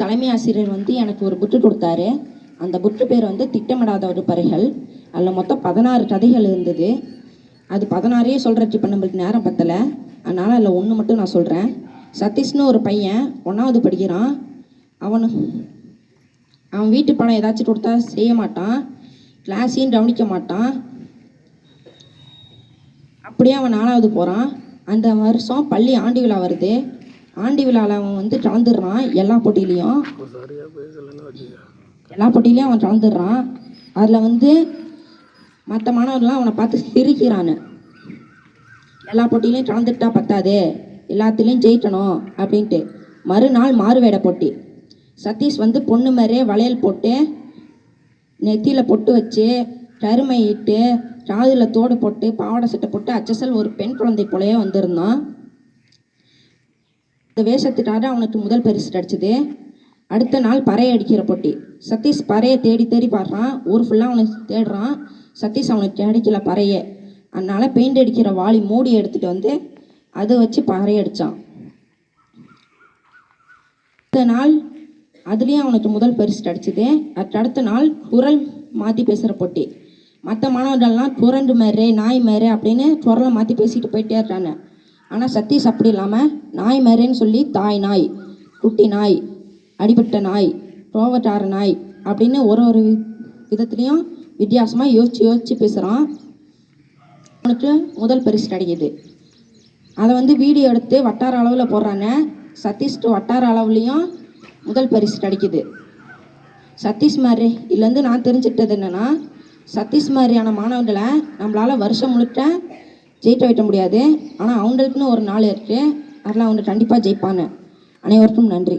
தலைமை ஆசிரியர் வந்து எனக்கு ஒரு புக்கு கொடுத்தாரு. அந்த புக்கு பேர் வந்து திட்டமிடாத வகுப்பறைகள். அதில் மொத்தம் 16 கதைகள் இருந்தது. அது 16 சொல்கிறதுக்கு இப்போ நம்மளுக்கு நேரம் பத்தலை. அதனால் அதில் ஒன்று மட்டும் நான் சொல்கிறேன். சதீஷ்னு ஒரு பையன் 1வது படிக்கிறான். அவன் வீட்டு படம் ஏதாச்சும் கொடுத்தா செய்ய மாட்டான், கிளாஸையும் கவனிக்க மாட்டான். அப்படியே அவன் 4வது போகிறான். அந்த வருஷம் பள்ளி ஆண்டு விழா வருது. ஆண்டு விழாவில் அவன் வந்து கலந்துடுறான். எல்லா போட்டியிலையும் அவன் கலந்துடுறான். அதில் வந்து மற்ற மாணவர்கள்லாம் அவனை பார்த்து சிரிக்கிறான்னு. எல்லா போட்டியிலையும் கலந்துட்டா பத்தாது, எல்லாத்துலேயும் ஜெயிக்கணும் அப்படின்ட்டு. மறுநாள் மாறுவேட போட்டி. சதீஷ் வந்து பொண்ணு மாதிரியே வளையல் போட்டு, நெத்தியில் பொட்டு வச்சு, கருமை இட்டு, காதில் தோடு போட்டு, பாவாடை சட்டை போட்டு, அச்சசல் ஒரு பெண் குழந்தை போலயே வந்திருந்தான். இந்த வேஷத்துக்காக அவனுக்கு முதல் பரிசு கிடச்சிது. அடுத்த நாள் பறையை அடிக்கிற போட்டி. சதீஷ் பறையை தேடி தேடி பாடுறான். ஊர் ஃபுல்லாக அவனுக்கு தேடுறான். சதீஷ் அவனுக்கு கிடைக்கல பறையை. அதனால் பெயிண்ட் அடிக்கிற வாளி மூடி எடுத்துகிட்டு வந்து அதை வச்சு பறையை அடித்தான். அடுத்த நாள் அதுலேயும் அவனுக்கு முதல் பரிசு கிடச்சிது. அதுக்கு அடுத்த நாள் குரல் மாற்றி பேசுகிற போட்டி. மற்ற மாணவர்கள்லாம் குரண்டு மாரு, நாய் மாரு அப்படின்னு குரலை மாற்றி பேசிட்டு போயிட்டே இருக்காங்க. ஆனால் சதீஷ் அப்படி இல்லாமல் நாய் மாருன்னு சொல்லி தாய் நாய், குட்டி நாய், அடிபட்ட நாய், கோவட்டார நாய் அப்படின்னு ஒரு விதத்துலேயும் வித்தியாசமாக யோசித்து பேசுகிறான். அவனுக்கு முதல் பரிசு கிடைக்கிது. அதை வந்து வீடியோ எடுத்து வட்டார அளவில் போடுறாங்க. சதீஷ்க்கு வட்டார அளவுலேயும் முதல் பரிசு கிடைக்கிது. சதீஷ் மாதிரி இதுலேருந்து நான் தெரிஞ்சுக்கிட்டது என்னென்னா, சதீஷ் மாதிரியான மாணவர்களை நம்மளால் வருஷம் முழுக்க ஜெயிக்க வைக்க முடியாது. ஆனால் அவங்களுக்குன்னு ஒரு நாள் இருக்குது. அதில் அவங்க கண்டிப்பாக ஜெயிப்பாங்க. அனைவருக்கும் நன்றி.